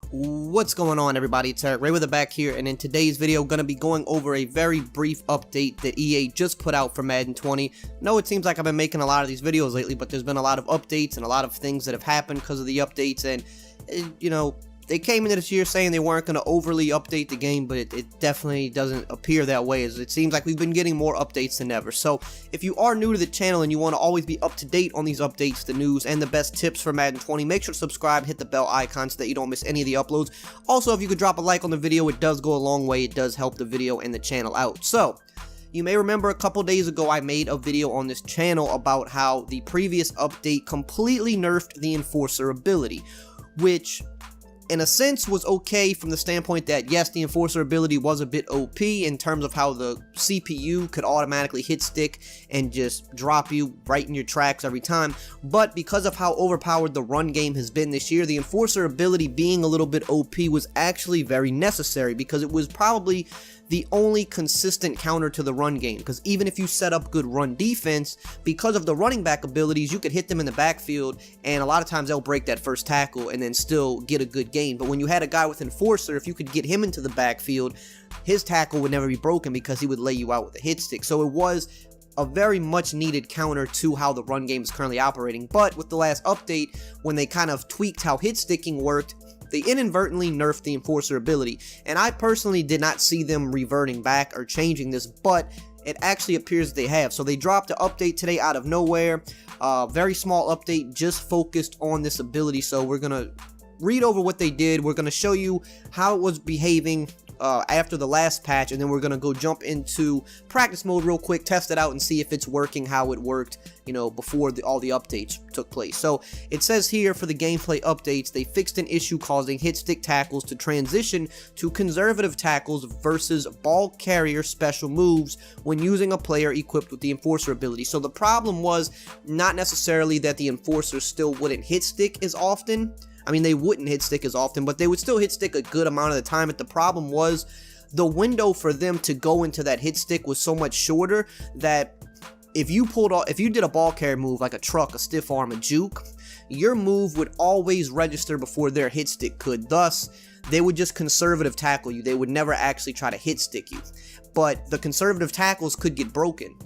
What's going on, everybody? It's EricRayweather back here, and in today's video going to be going over a very brief update that EA just put out for Madden 20. No, it seems like I've been making a lot of these videos lately, but there's been a lot of updates and a lot of things that have happened because of the updates, and they came into this year saying they weren't going to overly update the game, but it definitely doesn't appear that way, as it seems like we've been getting more updates than ever. So if you are new to the channel and you want to always be up to date on these updates, the news, and the best tips for Madden 20, make sure to subscribe, hit the bell icon so that you don't miss any of the uploads. Also, if you could drop a like on the video, it does go a long way. It does help the video and the channel out. So you may remember a couple days ago I made a video on this channel about how the previous update completely nerfed the Enforcer ability, which in a sense was okay from the standpoint that yes, the Enforcer ability was a bit OP in terms of how the CPU could automatically hit stick and just drop you right in your tracks every time, but because of how overpowered the run game has been this year, the Enforcer ability being a little bit OP was actually very necessary, because it was probably the only consistent counter to the run game, because even if you set up good run defense, because of the running back abilities, you could hit them in the backfield, and a lot of times they'll break that first tackle and then still get a good gain. But when you had a guy with Enforcer, if you could get him into the backfield, his tackle would never be broken because he would lay you out with a hit stick. So it was a very much needed counter to how the run game is currently operating. But with the last update, when they kind of tweaked how hit sticking worked, they inadvertently nerfed the Enforcer ability, and I personally did not see them reverting back or changing this, but it actually appears they have. So they dropped an update today out of nowhere, very small update just focused on this ability. So we're gonna read over what they did, we're gonna show you how it was behaving after the last patch, and then we're gonna go jump into practice mode real quick, test it out, and see if it's working how it worked, before all the updates took place. So it says here, for the gameplay updates, they fixed an issue causing hit stick tackles to transition to conservative tackles versus ball carrier special moves when using a player equipped with the Enforcer ability. So the problem was not necessarily that the Enforcer still wouldn't hit stick as often. I mean, they wouldn't hit stick as often, but they would still hit stick a good amount of the time. But the problem was the window for them to go into that hit stick was so much shorter that if you did a ball carrier move like a truck, a stiff arm, a juke, your move would always register before their hit stick could. Thus, they would just conservative tackle you. They would never actually try to hit stick you. But the conservative tackles could get broken,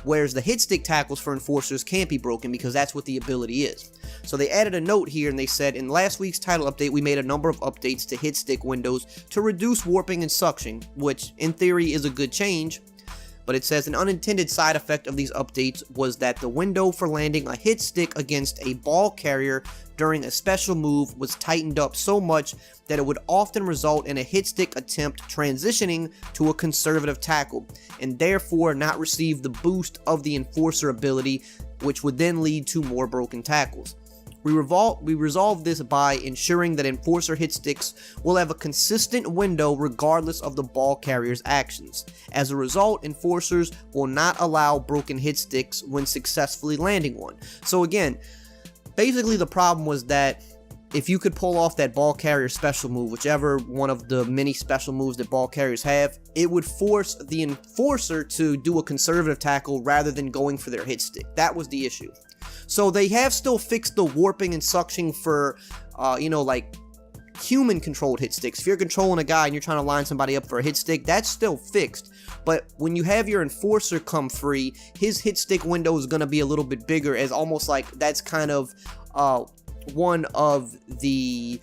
whereas the hit stick tackles for Enforcers can't be broken because that's what the ability is. So they added a note here and they said, in last week's title update, we made a number of updates to hit stick windows to reduce warping and suction, which in theory is a good change. But it says an unintended side effect of these updates was that the window for landing a hit stick against a ball carrier during a special move was tightened up so much that it would often result in a hit stick attempt transitioning to a conservative tackle, and therefore not receive the boost of the Enforcer ability, which would then lead to more broken tackles. We resolved this by ensuring that Enforcer hit sticks will have a consistent window regardless of the ball carrier's actions. As a result, Enforcers will not allow broken hit sticks when successfully landing one. So again, basically the problem was that if you could pull off that ball carrier special move, whichever one of the many special moves that ball carriers have, it would force the Enforcer to do a conservative tackle rather than going for their hit stick. That was the issue. So they have still fixed the warping and suction for, like human controlled hit sticks. If you're controlling a guy and you're trying to line somebody up for a hit stick, that's still fixed. But when you have your Enforcer come free, his hit stick window is going to be a little bit bigger, as almost like that's kind of one of the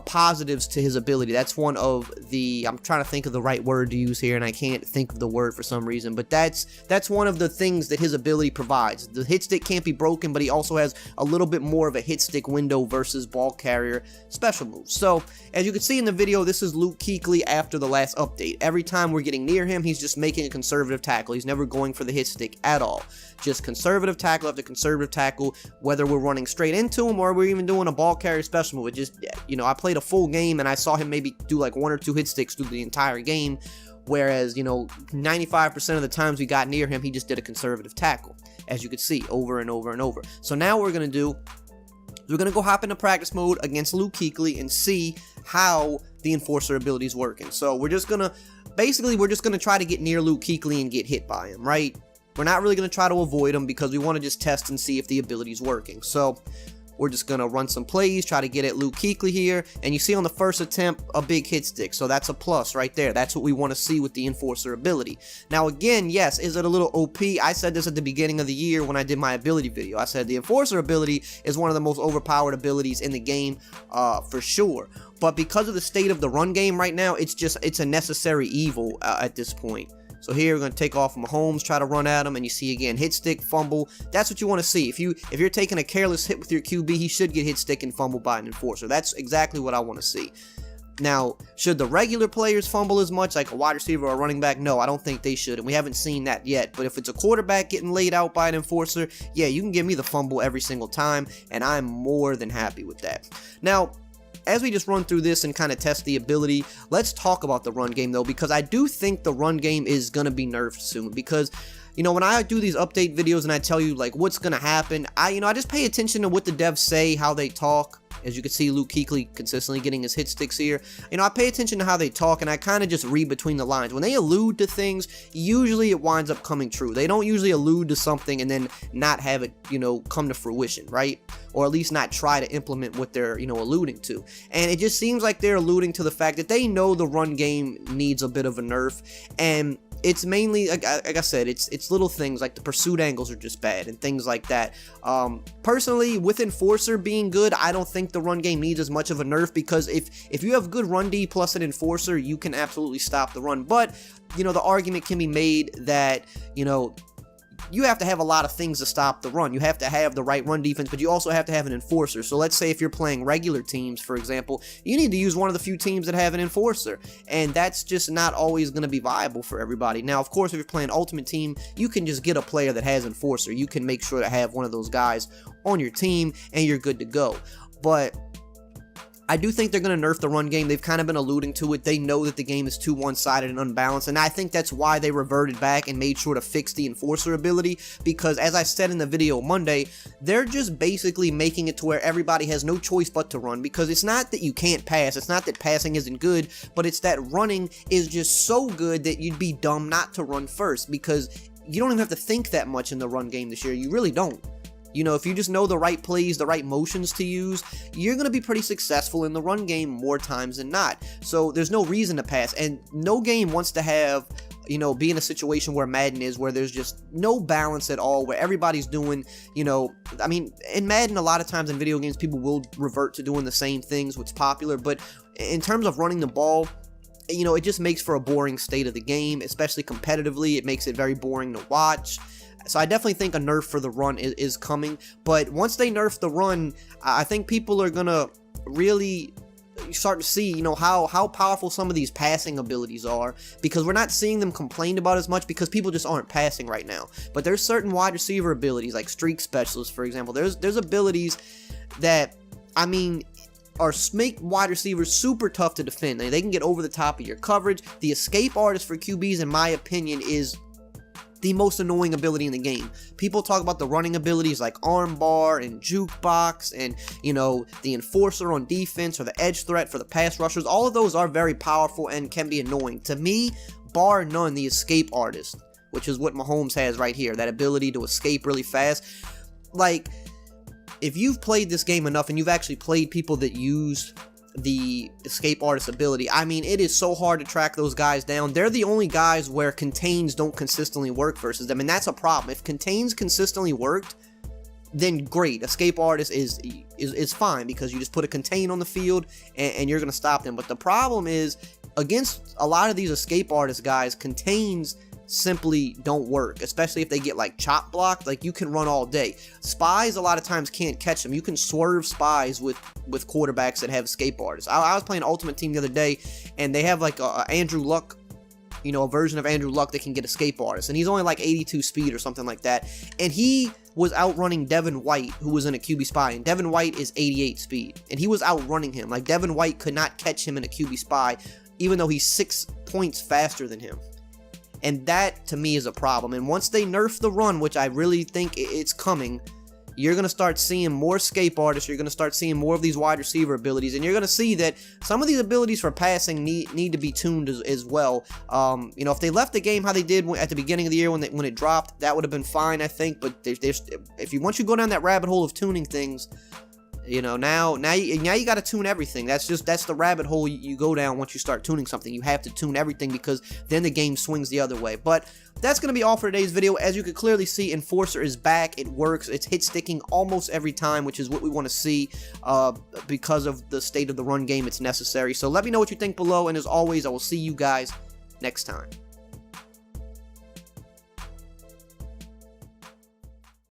positives to his ability. That's one of the, I'm trying to think of the right word to use here and I can't think of the word for some reason, but that's one of the things that his ability provides. The hit stick can't be broken, but he also has a little bit more of a hit stick window versus ball carrier special moves. So as you can see in the video, this is Luke Kuechly after the last update. Every time we're getting near him, he's just making a conservative tackle. He's never going for the hit stick at all. Just conservative tackle after conservative tackle, whether we're running straight into him or we're even doing a ball carrier special move. It just, I played a full game and I saw him maybe do like 1 or 2 hit sticks through the entire game, whereas, 95% of the times we got near him, he just did a conservative tackle, as you could see, over and over and over. So now what we're going to do, we're going to go hop into practice mode against Luke Kuechly and see how the Enforcer ability is working. So we're just going to try to get near Luke Kuechly and get hit by him, right? We're not really going to try to avoid him because we want to just test and see if the ability is working. So We're just going to run some plays, try to get at Luke Kuechly here, and you see on the first attempt a big hit stick, so that's a plus right there. That's what we want to see with the Enforcer ability. Now again, yes, is it a little OP? I said this at the beginning of the year when I did my ability video. I said the Enforcer ability is one of the most overpowered abilities in the game for sure. But because of the state of the run game right now, it's a necessary evil at this point. So here we're going to take off Mahomes, try to run at him, and you see again, hit stick, fumble. That's what you want to see. If you're taking a careless hit with your QB, he should get hit stick and fumble by an Enforcer. That's exactly what I want to see. Now, should the regular players fumble as much, like a wide receiver or a running back? No, I don't think they should, and we haven't seen that yet. But if it's a quarterback getting laid out by an Enforcer, yeah, you can give me the fumble every single time, and I'm more than happy with that. Now, as we just run through this and kind of test the ability, let's talk about the run game though, because I do think the run game is going to be nerfed soon. Because, you know, when I do these update videos and I tell you like what's going to happen, I just pay attention to what the devs say, how they talk. As you can see, Luke Kuechly consistently getting his hit sticks here. You know, I pay attention to how they talk, and I kind of just read between the lines. When they allude to things, usually it winds up coming true. They don't usually allude to something and then not have it, you know, come to fruition, right? Or at least not try to implement what they're, you know, alluding to. And it just seems like they're alluding to the fact that they know the run game needs a bit of a nerf, and it's mainly, like I said, it's little things like the pursuit angles are just bad and things like that. Personally, with Enforcer being good, I don't think the run game needs as much of a nerf, because if you have good run D plus an Enforcer, you can absolutely stop the run. But, you know, the argument can be made that, you know, you have to have a lot of things to stop the run. You have to have the right run defense, but you also have to have an Enforcer. So let's say if you're playing regular teams, for example, you need to use one of the few teams that have an Enforcer, and that's just not always going to be viable for everybody. Now, of course, if you're playing Ultimate Team, you can just get a player that has Enforcer. You can make sure to have one of those guys on your team, and you're good to go. But I do think they're going to nerf the run game. They've kind of been alluding to it. They know that the game is too one-sided and unbalanced, and I think that's why they reverted back and made sure to fix the Enforcer ability, because as I said in the video Monday, they're just basically making it to where everybody has no choice but to run, because it's not that you can't pass, it's not that passing isn't good, but it's that running is just so good that you'd be dumb not to run first, because you don't even have to think that much in the run game this year. You really don't. You know, if you just know the right plays, the right motions to use, you're going to be pretty successful in the run game more times than not. So there's no reason to pass, and no game wants to have, you know, be in a situation where Madden is, where there's just no balance at all, where everybody's doing, you know, I mean, in Madden, a lot of times in video games, people will revert to doing the same things, what's popular, but in terms of running the ball, you know, it just makes for a boring state of the game, especially competitively. It makes it very boring to watch. So I definitely think a nerf for the run is coming, but once they nerf the run, I think people are gonna really start to see, you know, how powerful some of these passing abilities are, because we're not seeing them complained about as much because people just aren't passing right now. But there's certain wide receiver abilities, like streak specialists, for example. There's abilities that, I mean, make wide receivers super tough to defend. They can get over the top of your coverage. The escape artist for QBs, in my opinion, is the most annoying ability in the game. People talk about the running abilities like armbar and jukebox and, you know, the Enforcer on defense or the edge threat for the pass rushers. All of those are very powerful and can be annoying. To me, bar none, the escape artist, which is what Mahomes has right here, that ability to escape really fast. Like, if you've played this game enough and you've actually played people that use the escape artist ability, I mean, it is so hard to track those guys down. They're the only guys where contains don't consistently work versus them, and that's a problem. If contains consistently worked, then great. Escape artist is fine, because you just put a contain on the field and you're going to stop them. But the problem is, against a lot of these escape artist guys, contains simply don't work, especially if they get like chop blocked. Like, you can run all day. Spies a lot of times can't catch them. You can swerve spies with quarterbacks that have escape artists. I was playing Ultimate Team the other day, and they have like a Andrew Luck, you know, a version of Andrew Luck that can get escape artists, and he's only like 82 speed or something like that, and he was outrunning Devin White, who was in a QB spy, and Devin White is 88 speed, and he was outrunning him. Like, Devin White could not catch him in a QB spy, even though he's 6 points faster than him. And that, to me, is a problem. And once they nerf the run, which I really think it's coming, you're going to start seeing more escape artists. You're going to start seeing more of these wide receiver abilities. And you're going to see that some of these abilities for passing need to be tuned as well. You know, if they left the game how they did at the beginning of the year when it dropped, that would have been fine, I think. But once you go down that rabbit hole of tuning things, You know, now you got to tune everything. That's the rabbit hole you go down once you start tuning something. You have to tune everything because then the game swings the other way. But that's going to be all for today's video. As you can clearly see, Enforcer is back. It works. It's hit sticking almost every time, which is what we want to see because of the state of the run game. It's necessary. So let me know what you think below, and as always, I will see you guys next time.